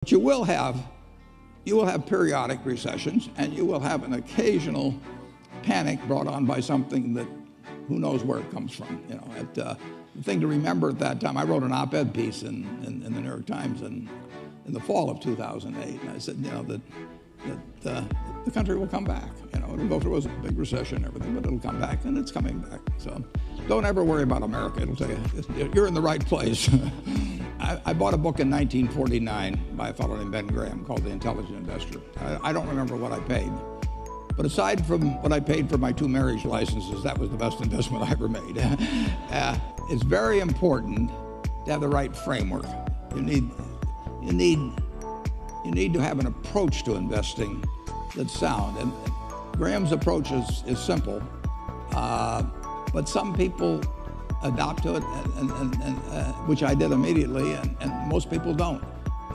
But you will have periodic recessions, and you will have an occasional panic brought on by something that who knows where it comes from. The thing to remember at that time, I wrote an op-ed piece in the New York Times in the fall of 2008, and I said, that the country will come back. It'll go through a big recession and everything, but it'll come back, and it's coming back. So don't ever worry about America. It'll tell you, you're in the right place. I bought a book in 1949 by a fellow named Ben Graham called The Intelligent Investor. I don't remember what I paid, but aside from what I paid for my 2 marriage licenses, that was the best investment I ever made. It's very important to have the right framework. You need to have an approach to investing that's sound. And Graham's approach is simple, but some people adopt to it, and which I did immediately, and most people don't.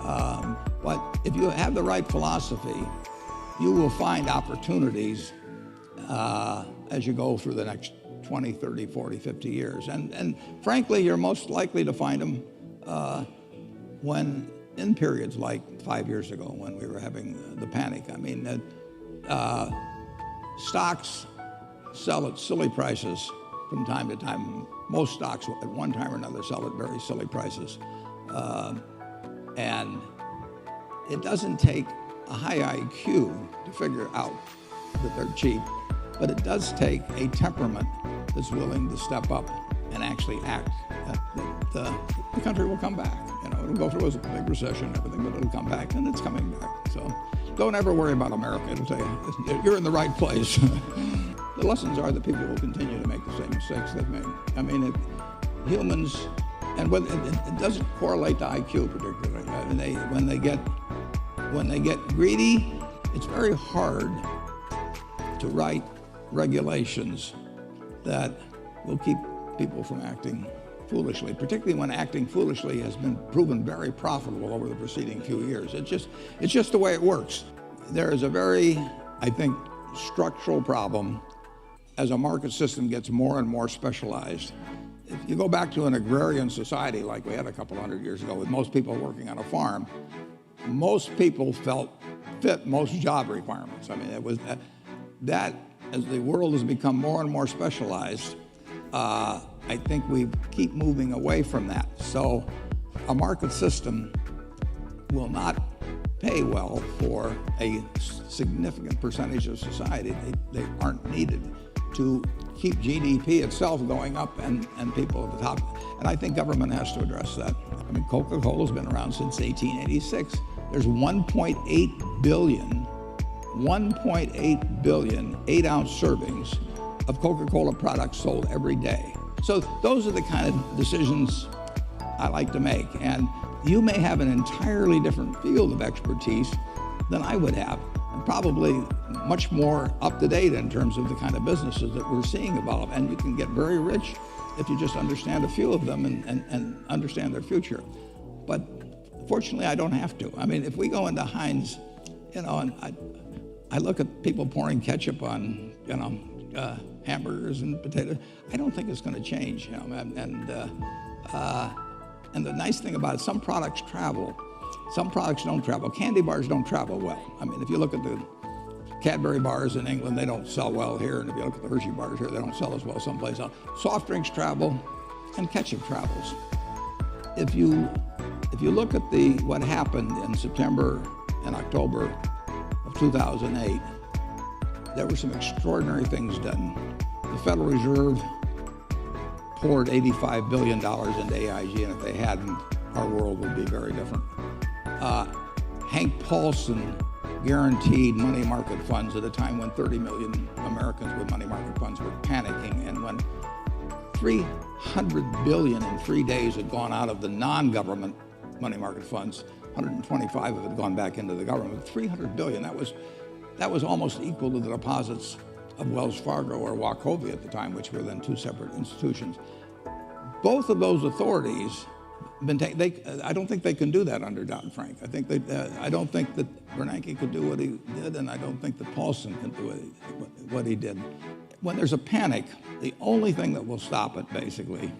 But if you have the right philosophy, you will find opportunities as you go through the next 20, 30, 40, 50 years. And frankly, you're most likely to find them when in periods like 5 years ago when we were having the panic. I mean, stocks sell at silly prices from time to time. Most stocks at one time or another sell at very silly prices. And it doesn't take a high IQ to figure out that they're cheap, but it does take a temperament that's willing to step up and actually act. The country will come back. It'll go through a big recession and everything, but it'll come back, and it's coming back. So don't ever worry about America. It'll tell you, you're in the right place. The lessons are that people will continue to make the same mistakes they've made. I mean, humans, and it doesn't correlate to IQ particularly. When they get greedy, it's very hard to write regulations that will keep people from acting foolishly, particularly when acting foolishly has been proven very profitable over the preceding few years. It's just the way it works. There is a very, I think, structural problem as a market system gets more and more specialized. If you go back to an agrarian society like we had a couple hundred years ago with most people working on a farm, most people fit most job requirements. I mean, it was that as the world has become more and more specialized, I think we keep moving away from that. So a market system will not pay well for a significant percentage of society. They aren't needed to keep GDP itself going up and people at the top. And I think government has to address that. I mean, Coca-Cola's been around since 1886. There's 1.8 billion 8-ounce servings of Coca-Cola products sold every day. So those are the kind of decisions I like to make. And you may have an entirely different field of expertise than I would have, and probably much more up to date in terms of the kind of businesses that we're seeing evolve. And you can get very rich if you just understand a few of them and understand their future. But fortunately, I don't have to. I mean, if we go into Heinz, and I look at people pouring ketchup on, hamburgers and potatoes. I don't think it's going to change. And the nice thing about it, some products travel, some products don't travel. Candy bars don't travel well. I mean, if you look at the Cadbury bars in England, they don't sell well here, and if you look at the Hershey bars here, they don't sell as well someplace else. Soft drinks travel, and ketchup travels. If you look at what happened in September and October of 2008, there were some extraordinary things done. The Federal Reserve poured $85 billion into AIG, and if they hadn't, our world would be very different. Hank Paulson guaranteed money market funds at a time when 30 million Americans with money market funds were panicking, and when $300 billion in 3 days had gone out of the non-government money market funds, 125 of it had gone back into the government. $300 billion, that was almost equal to the deposits of Wells Fargo or Wachovia at the time, which were then two separate institutions. Both of those authorities, I don't think they can do that under Dodd-Frank. I don't think that Bernanke could do what he did, and I don't think that Paulson can do what he did. When there's a panic, the only thing that will stop it, basically,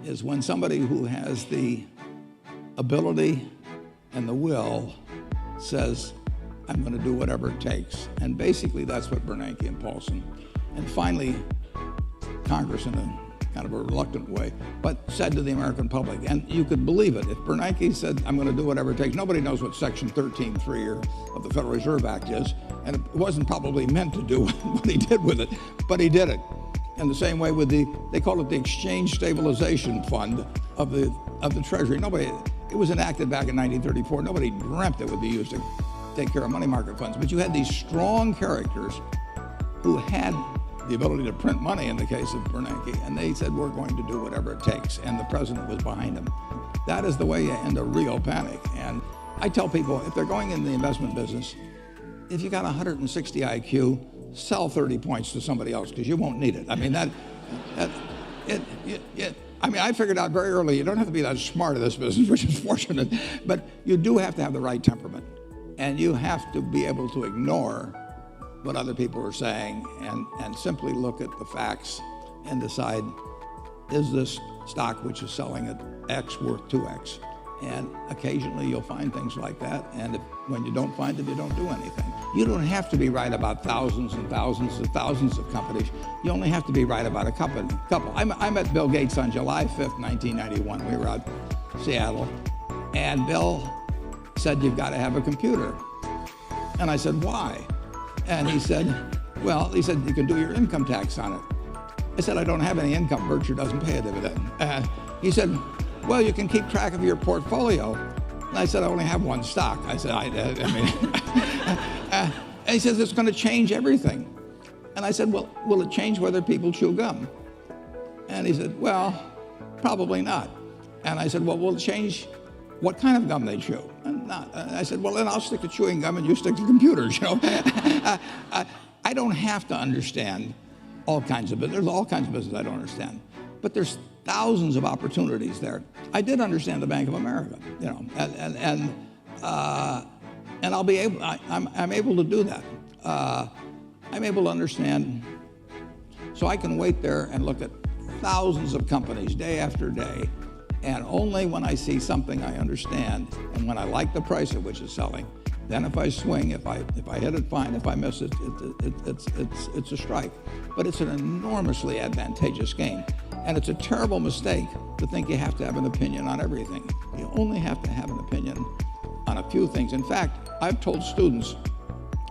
is when somebody who has the ability and the will says, I'm going to do whatever it takes. And basically that's what Bernanke and Paulson, and finally Congress in a kind of a reluctant way, but said to the American public, and you could believe it, if Bernanke said, I'm going to do whatever it takes, nobody knows what Section 13.3 of the Federal Reserve Act is, and it wasn't probably meant to do what he did with it, but he did it. In the same way with they call it the Exchange Stabilization Fund of the Treasury. It was enacted back in 1934. Nobody dreamt it would be used to take care of money market funds, but you had these strong characters who had the ability to print money in the case of Bernanke, and they said, we're going to do whatever it takes, and the president was behind them. That is the way you end a real panic. And I tell people, if they're going in the investment business, if you got 160 IQ, sell 30 points to somebody else, because you won't need it. I mean, I figured out very early, you don't have to be that smart in this business, which is fortunate, but you do have to have the right temperament, and you have to be able to ignore what other people are saying and simply look at the facts and decide, is this stock which is selling at X worth 2X? And occasionally you'll find things like that, and when you don't find it, you don't do anything. You don't have to be right about thousands and thousands and thousands of companies. You only have to be right about a couple. I met Bill Gates on July 5th, 1991. We were out in Seattle, and Bill said, you've got to have a computer. And I said, why? And he said, you can do your income tax on it. I said, I don't have any income. Berkshire doesn't pay a dividend. He said, well, you can keep track of your portfolio. And I said, I only have one stock. I said, and he says, it's going to change everything. And I said, well, will it change whether people chew gum? And he said, well, probably not. And I said, well, will it change what kind of gum they chew? And not. And I said, well, then I'll stick to chewing gum and you stick to computers, you know. I don't have to understand all kinds of business. There's all kinds of business I don't understand. But there's thousands of opportunities there. I did understand the Bank of America, you know, and I'll be able, I'm able to do that. I'm able to understand, so I can wait there and look at thousands of companies day after day, and only when I see something I understand, and when I like the price at which it's selling, then if I swing, if I hit it, fine. If I miss it, it's a strike. But it's an enormously advantageous game. And it's a terrible mistake to think you have to have an opinion on everything. You only have to have an opinion on a few things. In fact, I've told students,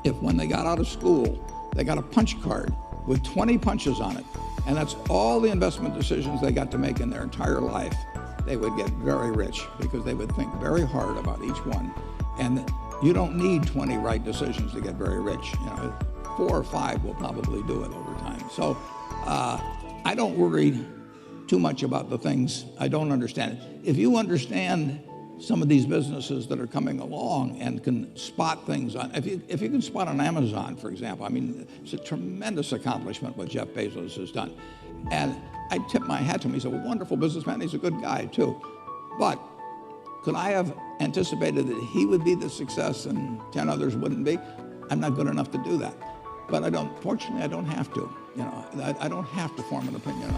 if when they got out of school, they got a punch card with 20 punches on it, and that's all the investment decisions they got to make in their entire life, they would get very rich, because they would think very hard about each one. And you don't need 20 right decisions to get very rich. You know, 4 or 5 will probably do it over time. So I don't worry too much about the things I don't understand. If you understand some of these businesses that are coming along and can spot things on, if you can spot on Amazon, for example, I mean, it's a tremendous accomplishment what Jeff Bezos has done. And I tip my hat to him. He's a wonderful businessman. He's a good guy too. But could I have anticipated that he would be the success and 10 others wouldn't be? I'm not good enough to do that. But fortunately, I don't have to. You know, I don't have to form an opinion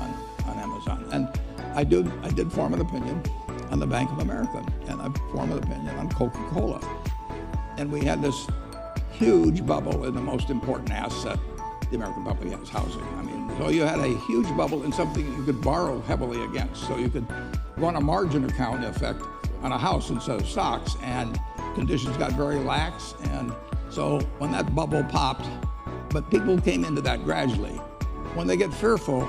on Amazon. And I did form an opinion on the Bank of America, and I formed an opinion on Coca-Cola. And we had this huge bubble in the most important asset the American public has, housing. I mean, so you had a huge bubble in something you could borrow heavily against. So you could run a margin account, in effect, on a house instead of stocks, and conditions got very lax. And so when that bubble popped, but people came into that gradually. When they get fearful,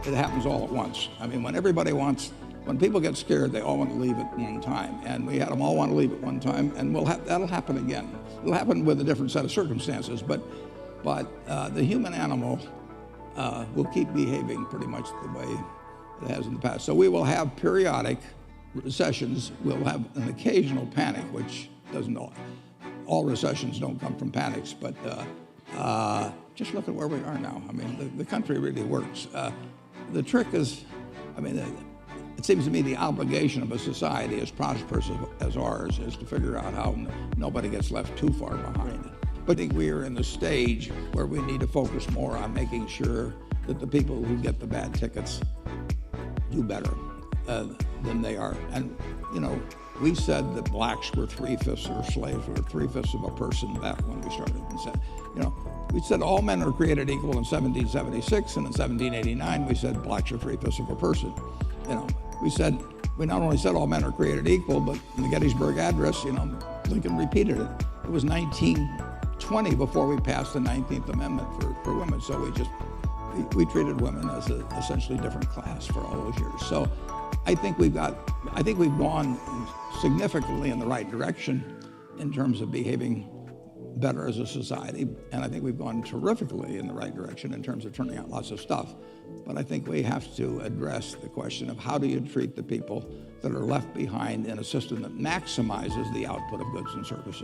it happens all at once. I mean, when people get scared, they all want to leave at one time. And we had them all want to leave at one time, and that'll happen again. It'll happen with a different set of circumstances, but the human animal will keep behaving pretty much the way it has in the past. So we will have periodic recessions. We'll have an occasional panic, which doesn't all recessions don't come from panics, but just look at where we are now. I mean, the country really works. The trick is, I mean, it seems to me the obligation of a society as prosperous as ours is to figure out how nobody gets left too far behind. But I think we are in the stage where we need to focus more on making sure that the people who get the bad tickets do better than they are. And, you know, We said that blacks were 3/5 or slaves were 3/5 of a person back when we started. And said, we said all men are created equal in 1776, and in 1789 we said blacks are 3/5 of a person. We not only said all men are created equal, but in the Gettysburg Address, Lincoln repeated it. It was 1920 before we passed the 19th Amendment for women. So we treated women as an essentially different class for all those years. So I think we've gone significantly in the right direction in terms of behaving better as a society, and I think we've gone terrifically in the right direction in terms of turning out lots of stuff. But I think we have to address the question of how do you treat the people that are left behind in a system that maximizes the output of goods and services.